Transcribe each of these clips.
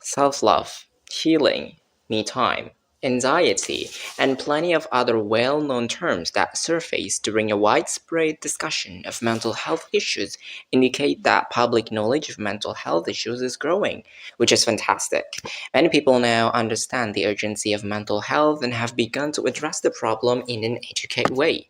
self-love, healing, me time, anxiety, and plenty of other well-known terms that surface during a widespread discussion of mental health issues indicate that public knowledge of mental health issues is growing, which is fantastic. Many people now understand the urgency of mental health and have begun to address the problem in an educated way.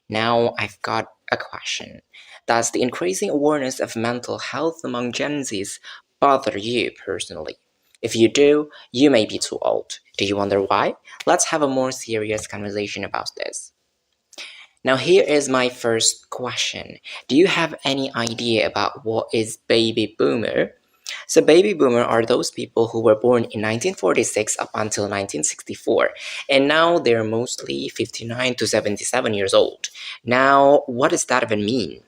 Now I've got a question. Does the increasing awareness of mental health among Gen Zs bother you personally? If you do, you may be too old. Do you wonder why? Let's have a more serious conversation about this. Now, here is my first question. Do you have any idea about what is baby boomer? So baby boomer are those people who were born in 1946 up until 1964, and now they're mostly 59 to 77 years old. Now, what does that even mean?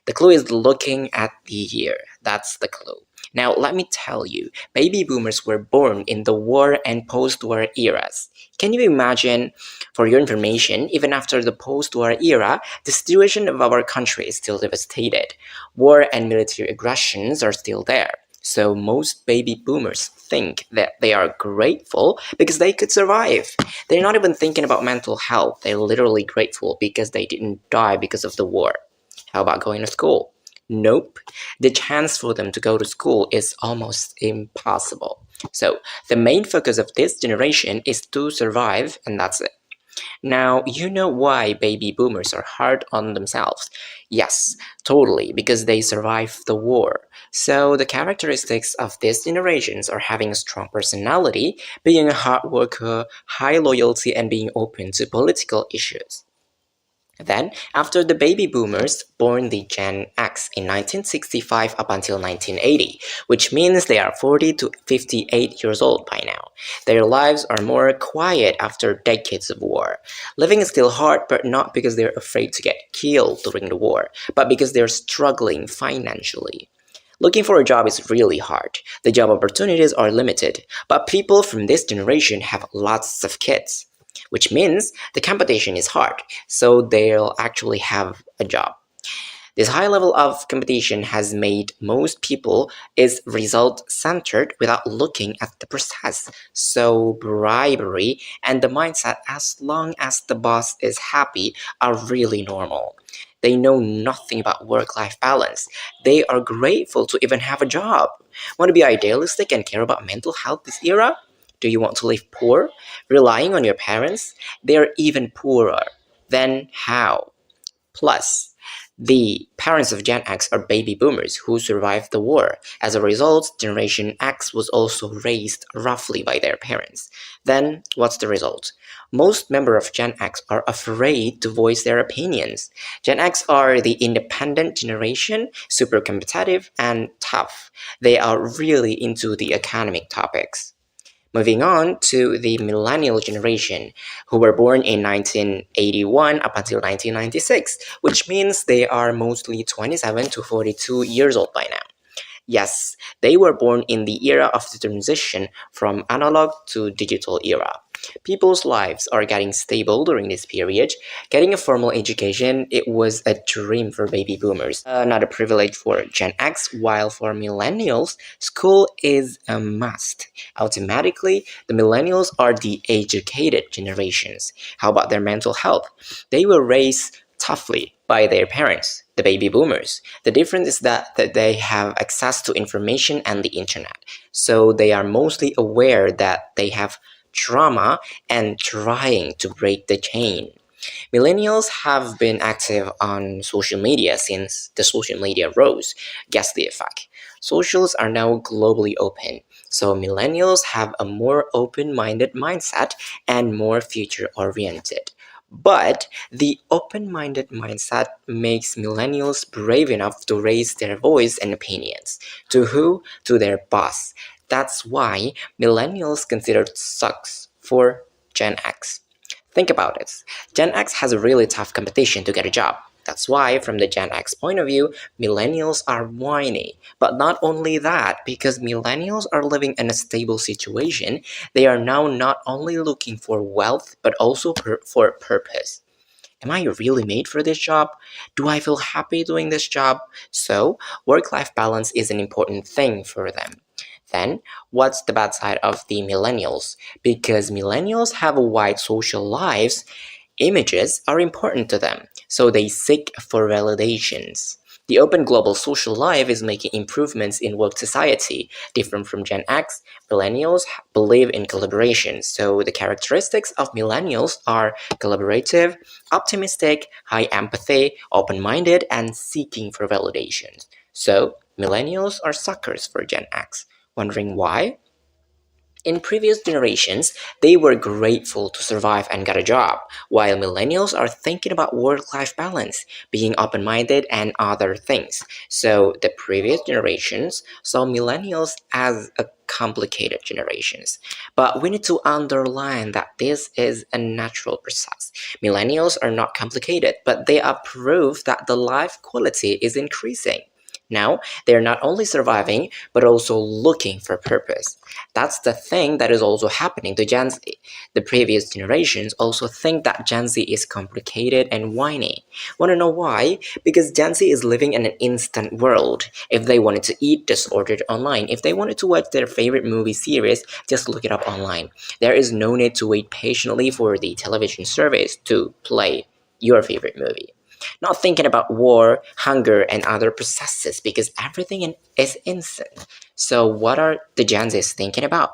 The clue is looking at the year. That's the clue. Now, let me tell you, baby boomers were born in the war and post-war eras. Can you imagine? For your information, even after the post-war era, the situation of our country is still devastated. War and military aggressions are still there. So most baby boomers think that they are grateful because they could survive. They're not even thinking about mental health. They're literally grateful because they didn't die because of the war. How about going to school? Nope. The chance for them to go to school is almost impossible. So the main focus of this generation is to survive, and that's it. Now, you know why baby boomers are hard on themselves. Yes, totally, because they survived the war. So the characteristics of these generations are having a strong personality, being a hard worker, high loyalty, and being open to political issues. Then, after the baby boomers, born the Gen X in 1965 up until 1980, which means they are 40 to 58 years old by now. Their lives are more quiet after decades of war. Living is still hard, but not because they're afraid to get killed during the war, but because they're struggling financially. Looking for a job is really hard. The job opportunities are limited, but people from this generation have lots of kids, which means the competition is hard, so they'll actually have a job. This high level of competition has made most people is result centered without looking at the process. So bribery and the mindset as long as the boss is happy are really normal. They know nothing about work-life balance. They are grateful to even have a job. Want to be idealistic and care about mental health this era? Do you want to live poor, relying on your parents? They are even poorer. Then how? Plus, the parents of Gen X are baby boomers who survived the war. As a result, Generation X was also raised roughly by their parents. Then, what's the result? Most members of Gen X are afraid to voice their opinions. Gen X are the independent generation, super competitive and tough. They are really into the academic topics. Moving on to the millennial generation, who were born in 1981 up until 1996, which means they are mostly 27 to 42 years old by now. Yes, they were born in the era of the transition from analog to digital era. People's lives are getting stable during this period. Getting a formal education, it was a dream for baby boomers, not a privilege for Gen X, while for millennials, school is a must. Automatically, the millennials are the educated generations. How about their mental health? They were raised toughly by their parents, the baby boomers. The difference is that they have access to information and the internet. So they are mostly aware that they have trauma and trying to break the chain. Millennials have been active on social media since the social media rose. Guess the effect. Socials are now globally open, so millennials have a more open-minded mindset and more future-oriented. But the open minded mindset makes millennials brave enough to raise their voice and opinions. To who? To their boss. That's why millennials considered sucks for Gen X. Think about it. Gen X has a really tough competition to get a job. That's why, from the Gen X point of view, millennials are whiny. But not only that, because millennials are living in a stable situation, they are now not only looking for wealth, but also for purpose. Am I really made for this job? Do I feel happy doing this job? So, work life balance is an important thing for them. Then, what's the bad side of the millennials? Because millennials have a wide social lives, images are important to them, so they seek for validations. The open global social life is making improvements in work society. Different from Gen X, millennials believe in collaboration, so the characteristics of millennials are collaborative, optimistic, high empathy, open minded, and seeking for validations. So, millennials are suckers for Gen X. Wondering why? In previous generations, they were grateful to survive and get a job, while millennials are thinking about work life balance, being open minded, and other things. So, the previous generations saw millennials as a complicated generations. But we need to underline that this is a natural process. Millennials are not complicated, but they are proof that the life quality is increasing. Now, they're not only surviving, but also looking for purpose. That's the thing that is also happening to Gen Z. The previous generations also think that Gen Z is complicated and whiny. Want to know why? Because Gen Z is living in an instant world. If they wanted to eat, just order it online. If they wanted to watch their favorite movie series, just look it up online. There is no need to wait patiently for the television service to play your favorite movie. Not thinking about war, hunger, and other processes because everything is instant. So, what are the Gen Zs thinking about?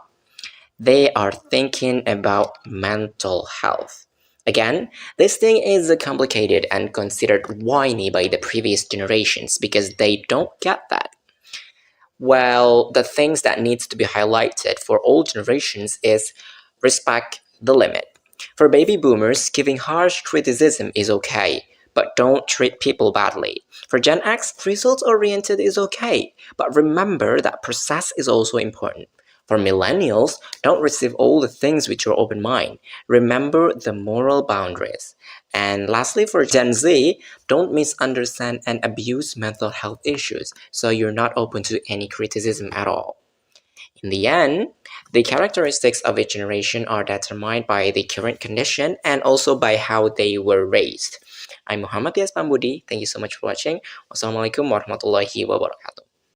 They are thinking about mental health. Again, this thing is complicated and considered whiny by the previous generations because they don't get that. Well, the things that needs to be highlighted for all generations is respect the limit. For baby boomers, giving harsh criticism is okay, but don't treat people badly. For Gen X, results oriented is okay, but remember that process is also important. For millennials, don't receive all the things with your open mind. Remember the moral boundaries. And lastly, for Gen Z, don't misunderstand and abuse mental health issues, so you're not open to any criticism at all. In the end, the characteristics of each generation are determined by the current condition and also by how they were raised. I'm Muhammad Tyas Pambudi. Thank you so much for watching. Wassalamualaikum warahmatullahi wabarakatuh.